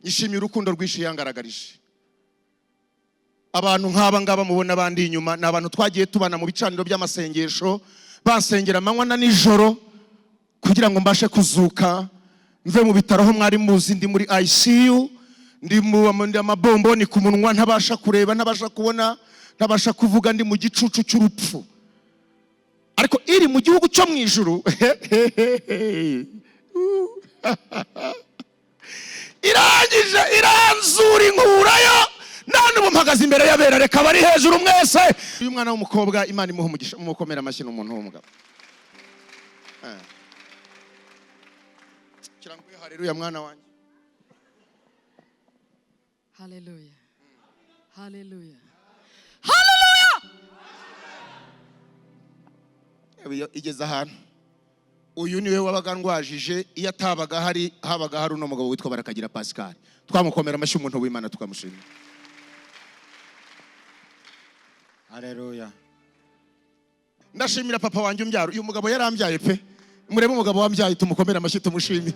Yishimiye urukundo rwinshi yangaragarije. Abantu nk'aba ngaba mubona bandi inyuma n'abantu twagiye tubana mu bicaniro by'amasengesho basengera amanywa na nijoro kugira ngo mbashe kuzuka mve mu bitaro aho mwari muzi ndi muri ICU ndi mu amabomboni ku munwa ntabasha kureba ntabasha kubona ntabasha kuvuga ndi mu gicucu cy'urupfu ariko iri mu gihugu cyo mu ijuru irangije iranzura inkurayo none mpagaze imbere y'abera reka bari hejuru mwese. Uyu mwana w'umukobwa Imana imuha umugisha umukomera amashyi n'umuntu w'umugabo. Kiranguye haleluya mwana wanjye. Haleluya. Haleluya. Haleluya. Igeze ahantu uyu niwe wabaga ndwajije iyo atabaga hari habaga hari uno mugabo witwa Barakagira Pascal twamukomera amashyi umuntu w'Imana tukamushimira. Haleluya. Ndashimira papa wanjye umbyaro uyu mugabo yarambyaye pe murebe umugabo wambyaye tumukomera amashyi tumushimire.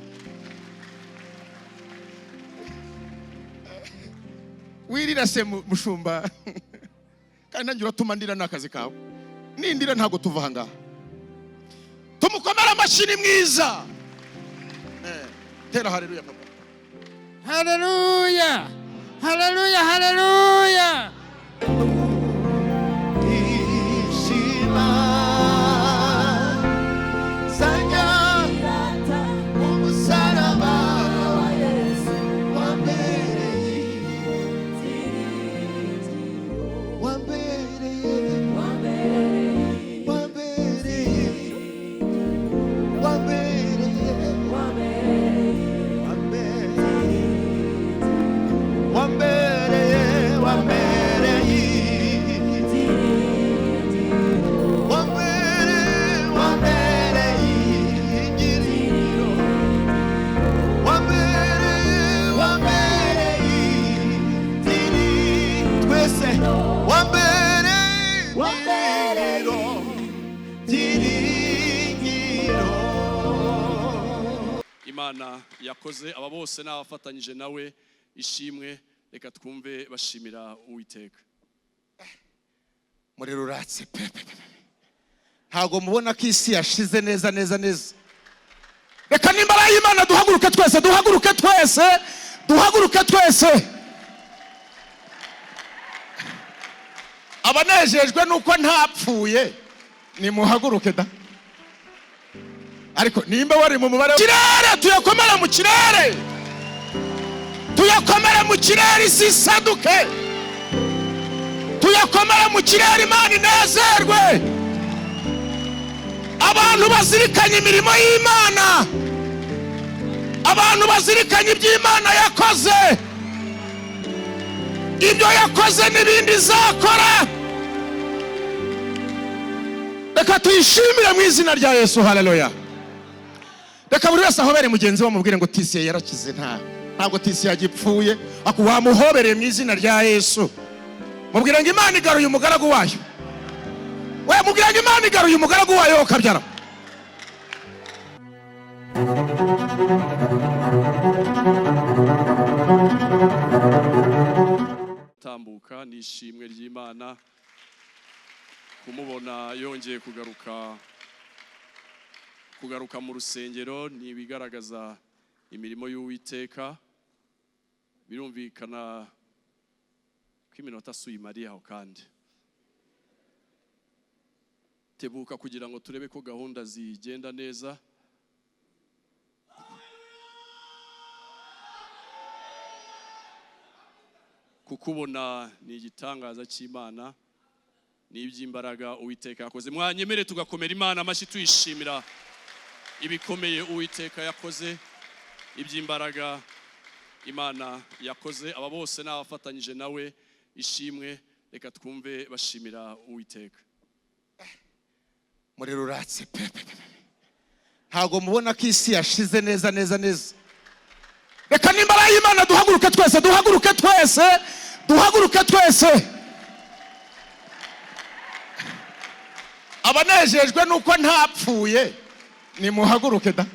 Wirira se mushumba kandi nanjye uratuma ndira n'akazi kawe nindira ntago tuva ngaha tumukomera amashyi ni mwiza. Tera haleluya papa. Haleluya. Haleluya. Haleluya. Imana yakoze aba bose n'abafatanyije nawe ishimwe reka twumve bashimira Uwiteka. Muri ruratse pepe ntago mubona ko isi yashize neza neza neza. Reka nimbara y'Imana duhaguruke twese duhaguruke twese duhaguruke twese. Abanejejwe nuko ntapfuye ni muhaguruke da. Ariko nimba wari mu mubare kirere tuyakomera mu kirere tuyakomera mu kirere isi saduke tuyakomera mu kirere Imana inezerwe. Abantu bazirikanye imirimo y'Imana abantu bazirikanye iby'Imana yakoze ibyo yakoze n'ibindi izakora reka tuyishimire mu izina rya Yesu. Haleluya. Reka buri wese ahobere mugenzi we mubwire ngo tisi yarakize ntabwo tisi yagipfuye ako wamuhobereye mu izina rya Yesu. Mubwire ngo Imana igaruye umugaragu wayo we mubwire ngo Imana igaruye umugaragu wayo ukabyara. Tambuka nishimwe ry'Imana kumubona yongeye kugaruka mu rusengero ni bigaragaza imirimo y'Uwiteka. Birumvikana ko iminota suyimariye aho kandi tebuka kugira ngo turebe ko gahunda zigenda neza. Kukubona ni igitangaza cy'Imana ni iby'imbaraga Uwiteka yakoze. Mwanyemere tugakomera Imana amashyi tuyishimira ibikomeye Uwiteka yakoze iby'imbaraga Imana yakoze. Aba bose n'abafatanyije nawe ishimwe reka twumve bashimira Uwiteka. Muri ruratse pepe ntago mubona ko isi yashize neza neza neza. Reka nimbara y'Imana duhaguruke twese duhaguruke twese duhaguruke twese. Abanejejwe nuko ntapfuye ni muhaguruke da.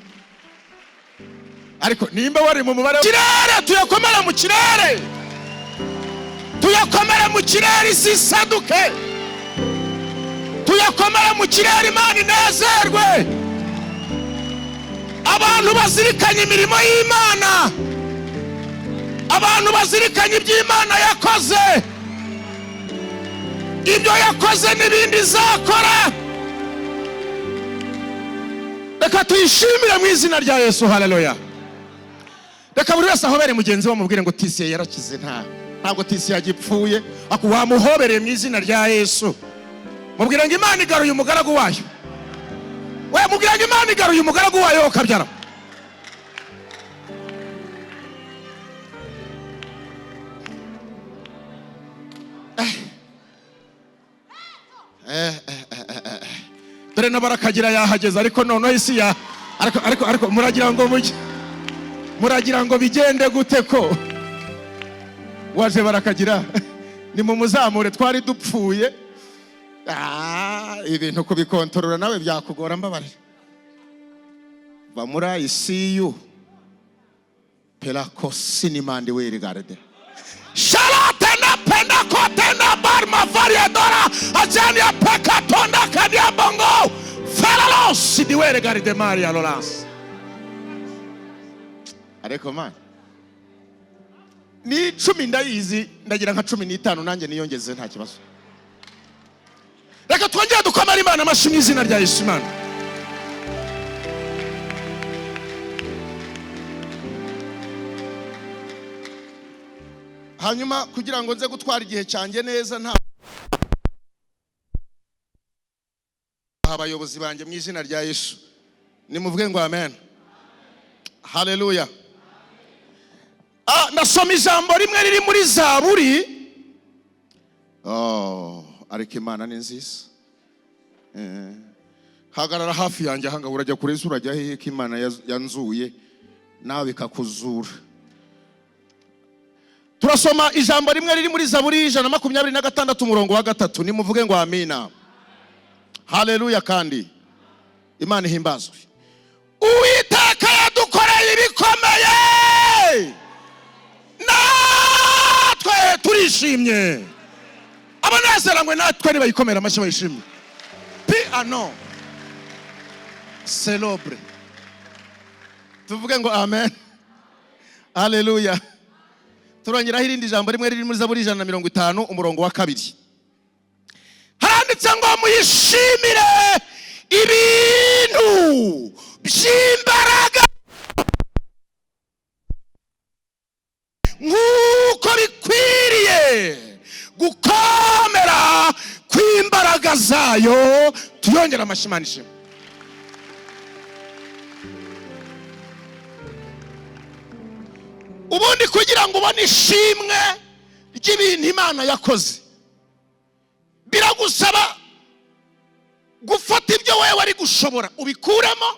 ariko nimba wari mu mubare kirere, tuyakomere mu kirere, tuyakomere mu kirere, isi isaduke, tuyakomere mu kirere, Imana inezerwe. Abantu bazirikanye imirimo y'Imana, abantu bazirikanye iby'Imana yakoze, ibyo yakoze n'ibindi izakora. Reka tuyishimire mu izina rya Yesu. Haleluya. Reka buri wese ahobere mugenzi we, mubwire ngo tisi yarakize, ntabwo tisi yagipfuye, ako wamuhobereye mu izina rya Yesu. Mubwire ngo Imana igaruye umugaragu wayo. We mubwire ngo Imana igaruye umugaragu wayo ukabyara. Dore na Barakagira yahageze, ariko noneho isi ya ariko muragira ngo bigende gute ko waje Barakagira? Ni mu muzamure, twari dupfuye. Ibintu kubikontorora nawe byakugora, mbabare. Bamura isiyu pelako sinimandi we regarde shalata na penda kote na barma variadora ajania pekatonda kania bongo falalos di we regarde Maria Lolas. Ariko man ni 10 ndayizi, ndagira nka 15 nanjye niyongeze nta kibazo. Reka twongere dukomere Imana amashyi mu izina rya Yesu. Imana hanyuma kugira ngo nze gutwara igihe cyanjye neza, nta abayobozi banjye mu izina rya Yesu nimuvuge ngo amen. Haleluya. Nasoma ijambo rimwe riri muri Zaburi. Ariko Imana ni nziza. Hagarara hafi yanjye ahanga, urajya kure urajya hehe ko Imana yanzuye nawe bikakuzura. Turasoma ijambo rimwe riri muri Zaburi 126 umurongo wa 3. Nimuvuge ngo amina. Haleluya. Kandi Imana ihimbazwe. Uwiteka yadukoreye ibikomeye, natwe turishimye. Abanezeranywe natwe nibayikomera amashyi bayishimye. Piano celebre. Tuvuge ngo amen. Haleluya. Turongeraho irindi jambo rimwe riri muri Zaburi 150 umurongo wa 2. Haranditse ngo muyishimire ibintu by'imbaraga nk'uko bikwiriye gukomera kw'imbaraga zayo. Tuyongera amashimanishe. Ubundi kugira ngo ubone ishimwe ry'ibintu Imana yakoze, biragusaba gufata ibyo wewe wari gushobora ubikuremo,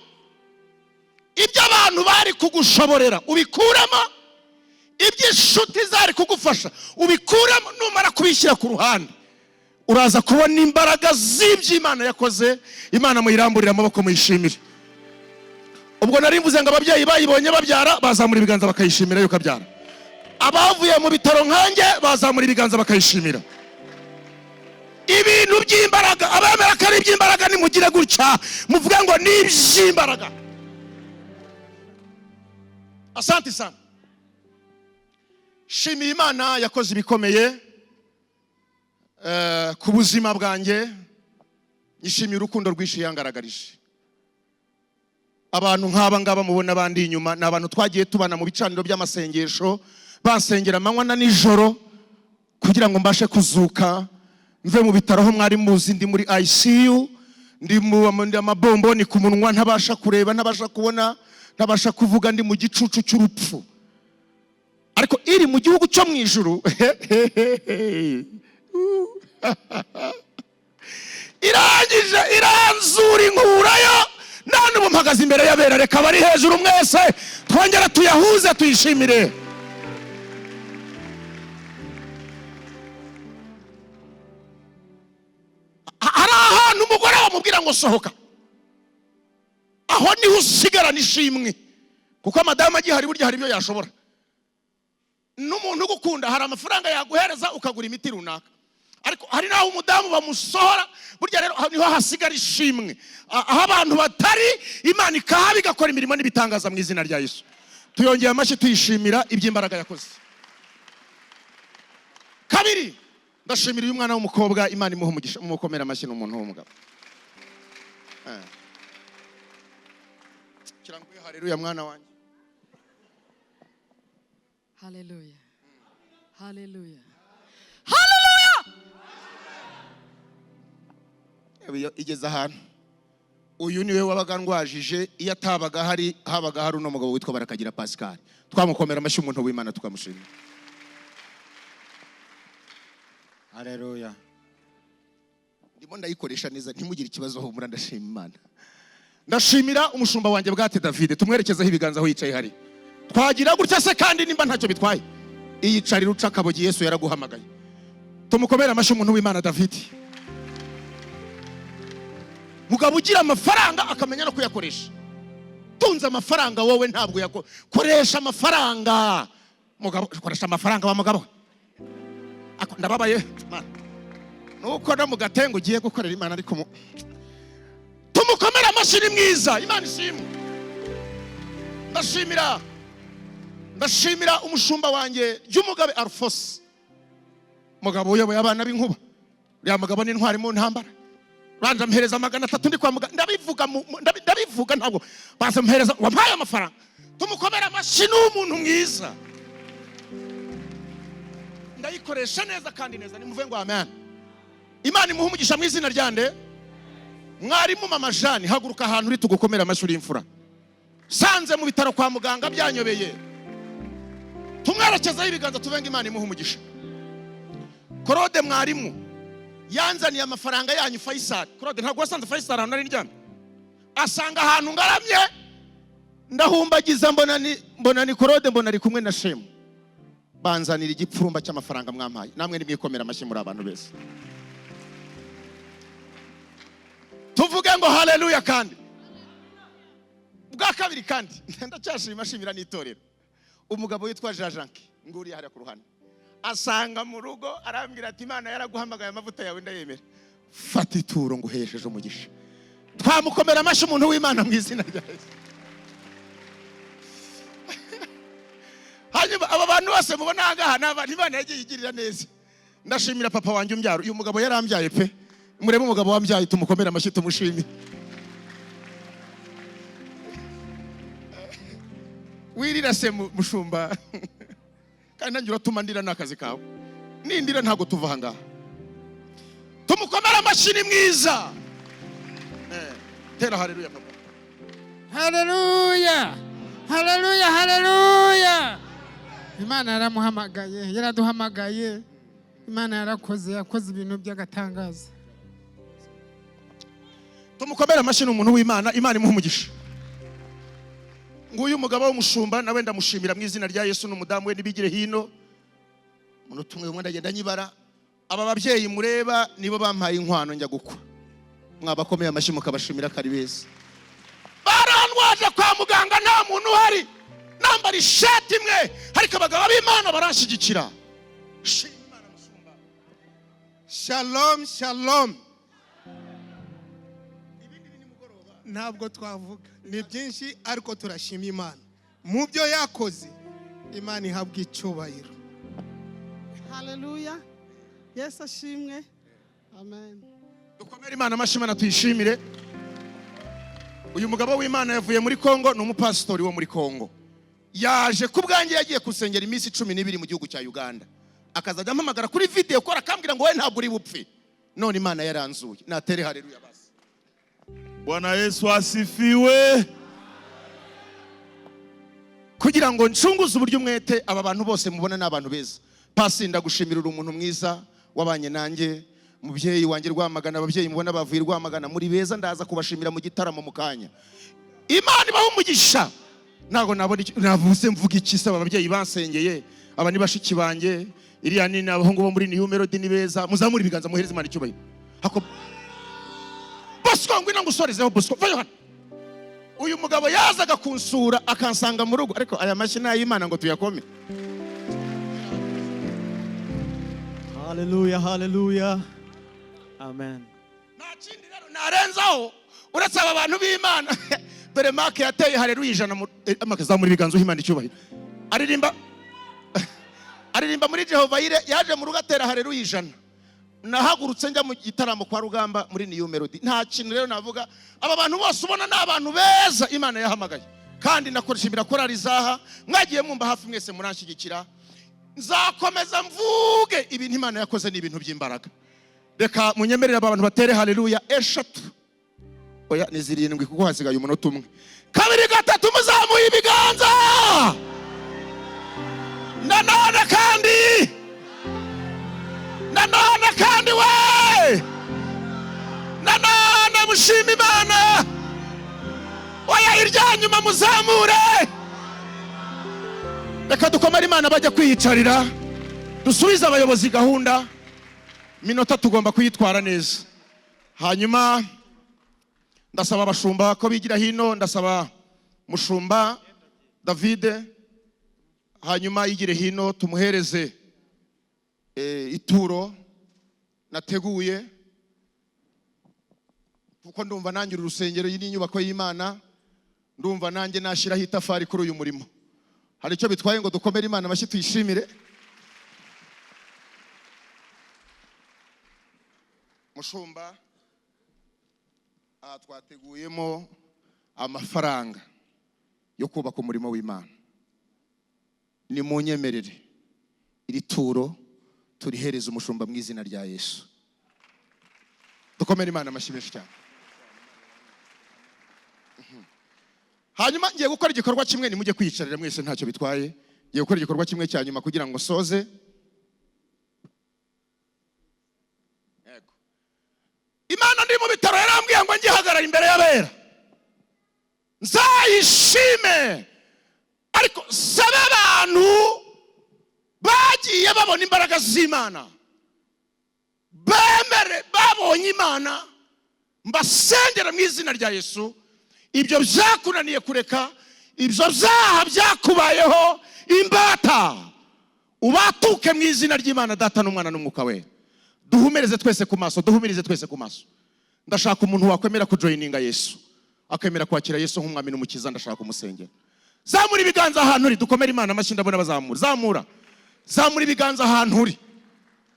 ibyo abantu bari kugushoborera ubikuremo, ibyo inshuti zari kugufasha ubikuremo. Numara kubishyira ku ruhande, uraza kubona imbaraga z'iby'Imana yakoze. Imana muyiramburira amaboko, muyishimire. Ubwo nari mvuze ngo ababyeyi bayibonye babyara bazamura ibiganza bakayishimira yuko abyara. Abavuye mu bitaro nkanjye bazamura ibiganza bakayishimira. Ibintu by'imbaraga, abemera ko ari iby'imbaraga nimugire gutya muvuge ngo ni iby'imbaraga. Asante sana. Shimiye Imana yakoze ibikomeye ku buzima bwanjye. Nishimiye urukundo rwinshi yangaragarije. Abantu nk'aba ngaba mubona bandi inyuma ni abantu twagiye tubana mu bicaniro by'amasengesho, bansengera amanywa na nijoro kugira ngo mbashe kuzuka mve mu bitaro aho mwari muzi ndi muri ICU, ndi mu amabomboni ku munwa, ntabasha kureba, ntabasha kubona, ntabasha kuvuga, ndi mu gicucu cy'urupfu. Ariko iri mu gihugu cyo mu ijuru irangije iranzura inkurayo, none ubu mpagaze imbere y'abera. Reka bari hejuru mwese twongera tuyahuze tuyishimire. Hari ahantu umugore wamubwira ngo sohoka, aho niho usigarana ishimwe. kuko madamu agihari burya hari ibyo yashobora. N'umuntu ugukunda hari amafaranga yaguhereza ukagura imiti runaka, ariko hari naho umudamu bamusohora, burya rero niho hasigara ishimwe. Aho abantu batari, Imana ikahaba igakora imirimo n'ibitangaza mu izina rya Yesu. Tuyongeye amashyi tuyishimira iby'imbaraga yakoze. Kabiri, ndashimira uyu mwana w'umukobwa, Imana imuha umugisha, mumukomera amashyi n'umuntu w'umugabo. Kiranguye haleluya mwana wanjye. Hallelujah. Hallelujah. Igeze ahantu uyu niwe wabaga ndwajije, iyo atabaga hari habaga hari uno mugabo witwa Barakagira Pascal. Twamukomera amashyi umuntu w'Imana tukamushimira. Haleluya. Ndimo ndayikoresha neza, ntimugire ikibazo aho muri, ndashima Imana. Ndashimira umushumba wanjye Bwate David, tumwerekezaho ibiganza aho yicaye hari. Twagira gutya se kandi nimba ntacyo bitwaye, iyicarira uca akabogi, Yesu yaraguhamagaye. Tumukomera amashyi umuntu w'Imana David. Mugabo ugira amafaranga akamenya no kuyakoresha. Tunza amafaranga wowe ntabwo yakoresha amafaranga. Mugabo koresha amafaranga wa mugabo. Ndababaye Mana. Nuko no mugatengo ugiye gukorera Imana, ariko tumukomera amashyi ni mwiza, Imana ishimwe. Ndashimira umushumba wanjye Jumugabe Alphonse, mugabo uyoboye abana b'inkuba. Uriya mugabo ni intwari mu ntambara. Banza mpereza 300 ndi kwa muganga, ndabivuga ntabwo baza mpereza, wampaye amafaranga. Tumukomera amashyi n'umuntu mwiza, ndayikoresha neza kandi neza, nimuve ngo amen. Imana imuha umugisha mu izina ryande. Mwarimu Mama Jane, haguruka ahantu uri tugukomera amashyi uri imfura. Sanze mu bitaro kwa muganga byanyobeye, tumwerekezaho ibiganza tuvenga, Imana imuha umugisha. Claude mwarimu yanzaniye amafaranga yanyu Faisal. Claude ntabwo wasanze Faisal ahantu nari ndyamye, asanga ahantu ngaramye, ndahumbagiza mbona ni Claude, mbona ari kumwe na Shemu. Banzanira igipfurumba cy'amafaranga mwampaye. Namwe nimwikomera amashyi muri abantu bese. Tuvuge ngo haleluya. Kandi bwa kabiri kandi ndacyashima shimira n'itorero, umugabo witwa Jajanki nguriye hariya ku ruhande, asanga mu rugo arambwira ati Imana yaraguhamagaye, amavuta yawe ndayemera, fata ituro nguhesheje umugisha. Twamukomera amashyi umuntu w'Imana mu izina rya Yesu. Hanyuma aba bantu bose mubona aha n'abantu Imana yagiye igirira neza. Ndashimira papa wanjye umbyaro, uyu mugabo yarambyaye pe, murebe umugabo wambyaye, tumukomera amashyi tumushimire. Wirira se mushumba kandi nanjye uratuma ndira n'akazi kawe, nindira ntabwo tuva aha ngaha. Tumukomera amashyi ni mwiza. Tera haleluya papa. Haleluya. Haleluya. Haleluya. Imana yaramuhamagaye, yaraduhamagaye. Imana yarakoze, yakoze ibintu by'agatangaza. Tumukomera amashyi n'umuntu w'Imana, Imana imuha umugisha. Nguyu umugabo w'umushumba nawe ndamushimira mu izina rya Yesu, n'umudamu we nibigire hino. Umuntu tumwe umwe ndagenda nyibara. Aba babyeyi mureba nibo bampaye inkwano njya gukwa. Mwabakomeye amashyi mukabashimira kari beza. Barandwaje kwa muganga nta muntu uhari, nambara ishati imwe, ariko abagabo b'Imana baranshyigikira. Shalom, shalom. Ntabwo twavuga, ni byinshi ariko turashima Imana mu byo yakoze. Imana ihabwa icyubahiro. Haleluya. Yesu ashimwe. Amen. Dukomere Imana amashyi, Imana tuyishimire. Uyu mugabo w'Imana yavuye muri Kongo, ni umupasitori wo muri Kongo. Yaje kubwanjye, yagiye kusengera iminsi 12 mu gihugu cya Uganda. Akazajya ampamagara kuri video kora akambwira ngo we ntabwo uri bupfe. None Imana yaranzuye. Natere haleluya basi. Bwana Yesu asifiwe. Kugira ngo ncunguze uburyo umwete aba bantu bose mubona n'abantu beza. Pasi ndagushimira, uri umuntu mwiza wabanye nanjye. Mubyeyi wanjye Rwamagana, ababyeyi mubona bavuye Rwamagana muri beza, ndaza kubashimira mu gitaramo mukanya. Imana ibahe umugisha. Nago navuze mvuga iki se, ababyeyi bansengeye, aba ni bashiki banjye, iriya ni abahungu bo muri New Melody ni beza. Muzamura ibiganza muhereze Imana icyubahiro. Hako Bosco ngwino ngusorezeho Bosco. Vayo hano. uyu mugabo yazaga kunsura akansanga mu rugo, ariko aya mashyi n'ay'Imana ngo tuyakome. Hallelujah, hallelujah. Amen. Nta kindi rero narenzaho uretse aba bantu b'Imana. Dore Mark yateye haleluya 100 amakaza muri biganzo h'Imana icyubahiro. Aririmba muri Jehova Yire, yaje mu rugo atera haleluya 100. Nahagurutse njya mu gitaramo kwa Rugamba muri New Melody. Nta kintu rero navuga, aba bantu bose ubona ni abantu beza Imana yahamagaye, kandi nakoreshimira korali zaha, mwagiye mwumva hafi mwese muranshyigikira. Nzakomeza mvuge ibintu Imana yakoze ni ibintu by'imbaraga. Reka munyemerere aba bantu batere haleluya 3. Oya ni 7 kuko hasigaye umunota umwe. 2 3 muzamuye ibiganza. Nanone kandi we. Nanone mushima Imana. Oya irya nyuma muzamure. Reka dukomere Imana bajya kwiyicarira. Dusubize abayobozi gahunda. Minota tugomba kuyitwara neza. Hanyuma ndasaba abashumba ko bigira hino, ndasaba mushumba David hanyuma yigire hino tumuhereze ituro nateguye, kuko ndumva nanjye urusengero yini nyubako y'Imana, ndumva nanjye nashiraho itafari kuri uyu murimo. Hari icyo bitwaye ngo dukomere Imana amashyi tuyishimire. Mushumba twateguyemo amafaranga yo kubaka umurimo w'Imana. Ni munyemerere iri turo turihereza umushumba mu izina rya Yesu. Dukomere Imana amashyi menshi cyane. Hanyuma ngiye gukora igikorwa kimwe, ni mujye kwiyicarira mwese ntacyo bitwaye. Ngiye gukora igikorwa kimwe cya nyuma kugira ngo soze. Imana ndi mu bitaro yarambwiye ngo ngihagarara imbere y'abera nzayishime, ariko sabe abantu bagiye babona imbaraga z'Imana, bemere babonye Imana, mbasengera mu izina rya Yesu. Ibyo byakunaniye kureka, ibyo byaha byakubayeho imbata, ubatuke mu izina ry'Imana Data n'Umwana n'Umwuka we. Duhumereze twese ku maso, duhumirize twese ku maso. Ndashaka umuntu wakwemera kujoininga Yesu, akemera kwakira Yesu nk'umwami n'umukiza. Ndashaka kumusengera. Zamura ibiganza ahantu uri, dukomere Imana amashyi. Ndabona bazamura. Zamura ibiganza ahantu uri.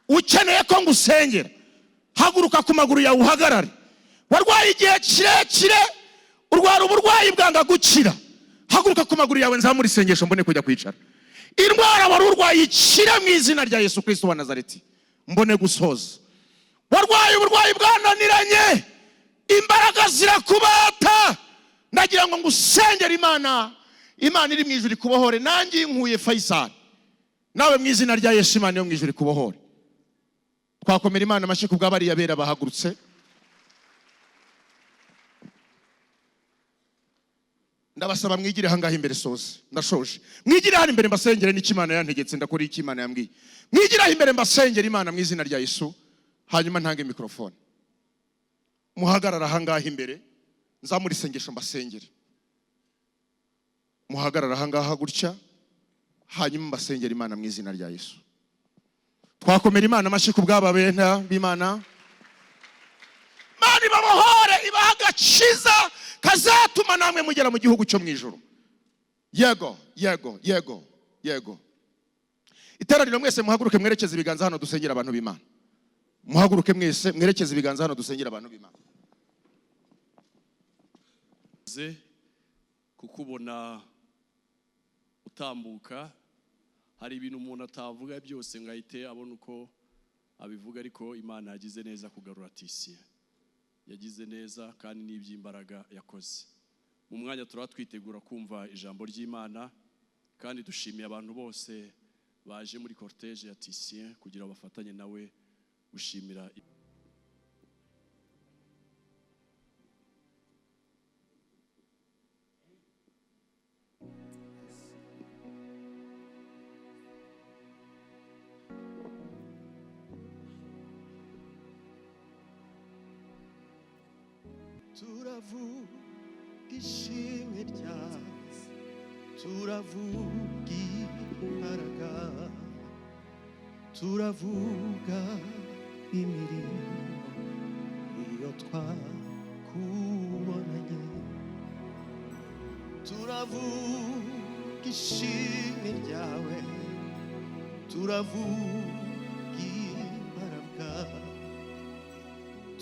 Ukeneye ko ngusengera, haguruka ku maguru yawe uhagarare. Warwaye igihe kirekire, urwara uburwayi bwanga gukira, haguruka ku maguru yawe nzamura isengesho mbone kujya kwicara. Indwara wari urwaye ikira mu izina rya Yesu Kristo wa Nazareti, mbone gusoza. Warwaye uburwayi bwananiranye, imbaraga zirakubata, ndagira ngo ngusengere Imana. Imana iri mu ijuru ikubohore. Nanjye inkuye Faisal, nawe mu izina rya Yesu Imana yo mu ijuru ikubohore. Twakomera Imana amashyi ku bw'abari yabera bahagurutse. Ndabasaba mwigire hangaha imbere soze, ndashoje. Mwigire hano imbere mbasengere n'iki Imana yantegetse, ndakora iki Imana yambwiye. Mwigire imbere mbasengere Imana mu izina rya Yesu. Hanyuma ntange mikrofone. Muhagarara hangaha imbere, nzamura isengesho mbasengere. Muhagarara hangaha gutya, hanyuma mbasengere Imana mu izina rya Yesu. Twakomera Imana amashyi ku bw'ababena b'Imana. Imana ibabohore, ibaha agakiza kazatuma namwe mugera mu gihugu cyo mu ijuru. Yego, yego, yego, yego. Iteraniro mwese muhaguruke mwerekeze ibiganza hano dusengera abantu b'Imana. Muhaguruke mwese mwerekeze ibiganza hano dusengera abantu b'Imana. Kukubona utambuka, hari ibintu umuntu atavuga byose ngahite abona uko abivuga, ariko Imana yagize neza kugarura Tisia. Yagize neza kandi n'iby'imbaraga yakoze. Mu mwanya turatwitegura kumva ijambo ry'Imana, kandi dushimiye abantu bose baje muri cortege ya Tisia kugira bafatanye nawe gushimira. Turavuga ishimwe ryawe turavuga imbaraga turavuga imirimo iyo twakubonanye turavuga ishimwe ryawe turavuga imbaraga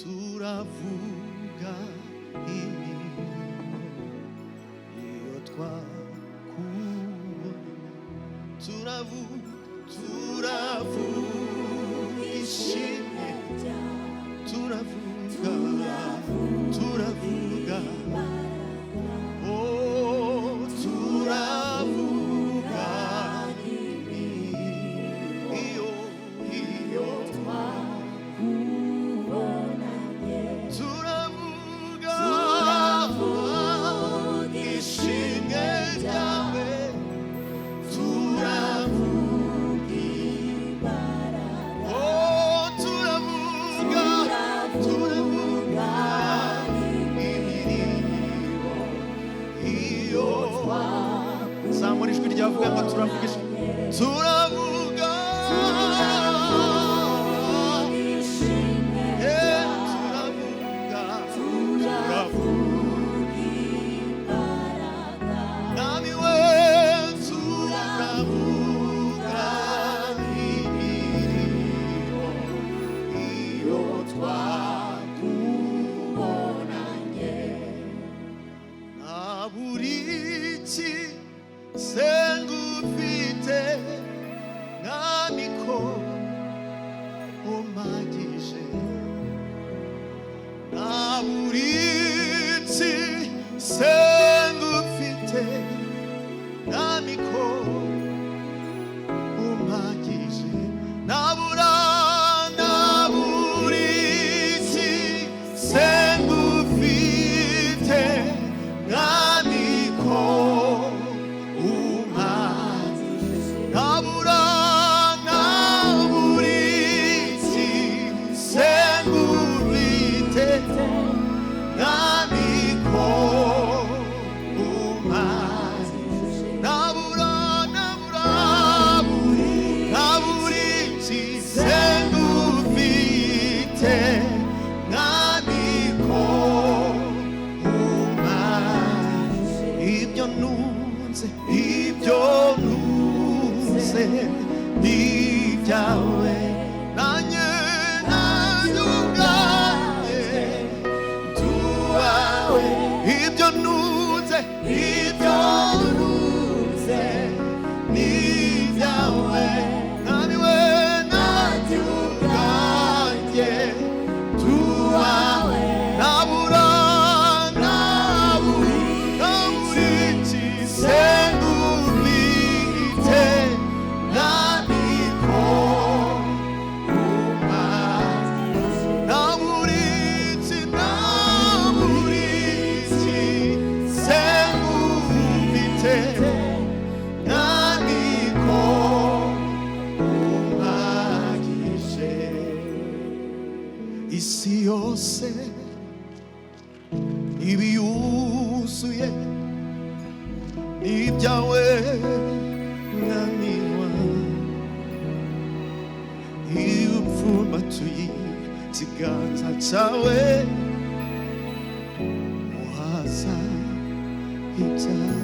turavuga imirimo iyo twakubonanye turavuga ishimwe turavuga oh turavuga iyo turavuga ishimwe ryawe zamura ijwi ryavuga ngo turavuga turavuga nami we turavuga imirimo iyo twakubonanye nta buriki sengufite namiko umagije naburitsi sengufite namiko umagije naburitsi sengufite namiko Nibyawe nanye nanyuganye tuwawe ibyo nuze nibyawe naniwe nanyuganye tuwawe nabura naburiki sengubite isi yose ibiyuzuye ibyawe mwami wanjye iyo upfumbatuye ikiganza cyawe uhaza ibyawe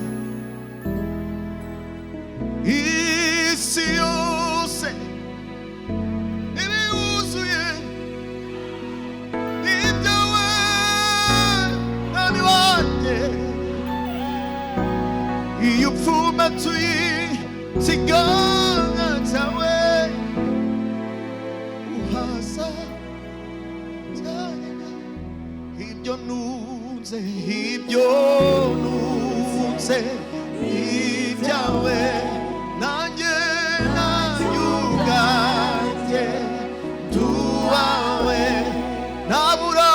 isi yose ibiyuzuye iyo upfumbatuye ikiganza cyawe uhaza ibyo nunze ibyawe nanjye nanyuganye tuwawe nabura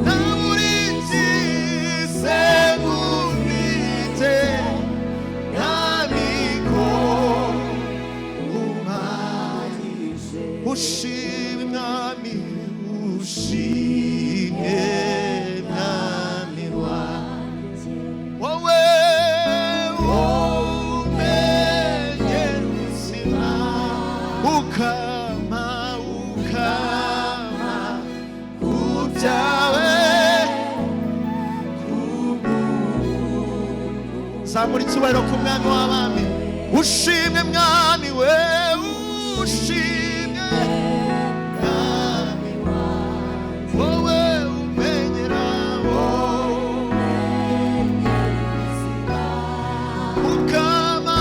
Naburitsi, Segumi. ushime mwami ushime mwami wanjye wowe umenyera ubuzima ukama kubyawe zamura icyubahiro ku mwami w'abami ushimwe mwami we ushimwe mwami wowe umenyera ukama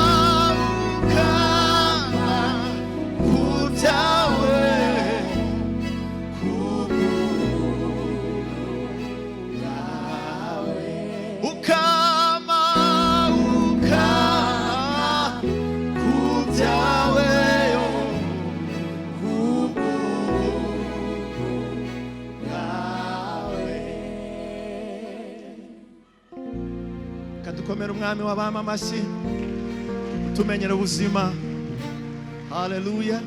kubyawe ukama kubyawe kadukomera umwami w'abami amashyi utumenyera ubuzima. Haleluya.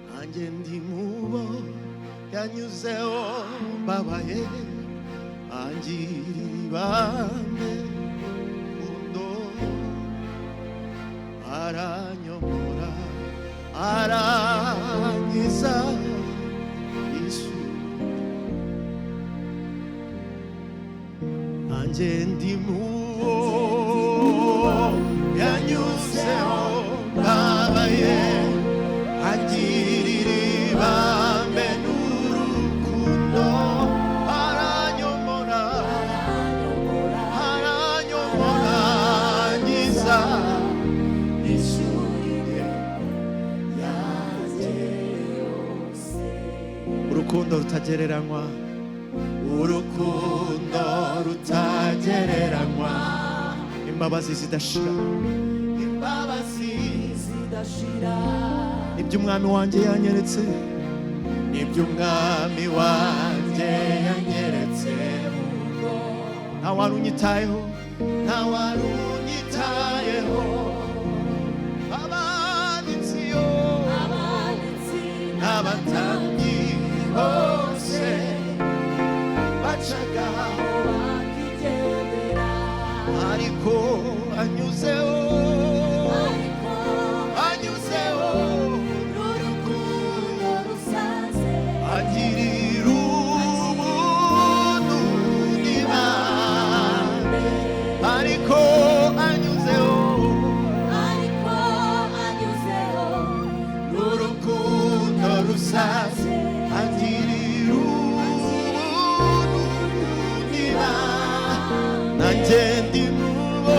Nanjye ndi mubo yanyuzeho babaye angirira ibambe undo aranyomora arankiza Yesu. Nanjye ndi mubo yanyuzeho babaye angirira ibambe n'urukundo aranyomora ankiza urukundo rutagereranywa urukundo rutagereranywa imbabazi zidashira nibyo umwami wanjye yanyeretse nibyo umwami wanjye yanyeretse nta wari unyitayeho abanditsi n'abatambyi bose bacaga ariko anyuzeho n'urukundo rusaze agirira ubuntu n'ibambe ariko anyuzeho n'urukundo rusaze agirira ubuntu n'ibambe nanjye ndi mubo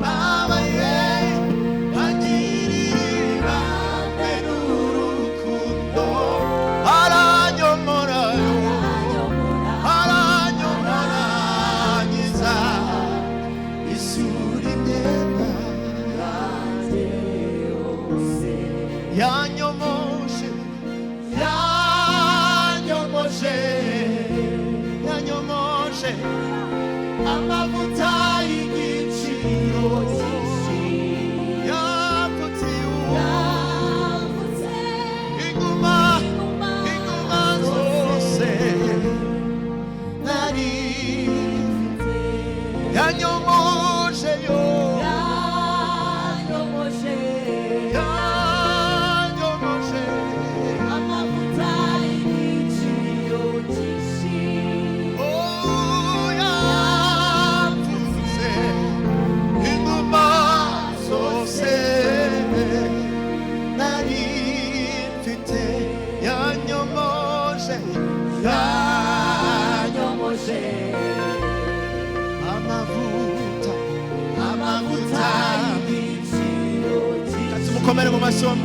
babaye agirira ibambe n'urukundo aranyomora ankiza isura imyenda yanyomoje amavuta y'igiciro yapfutse inguma zose nari yanyomoje amavuta y'igiciro mukomere mu masomo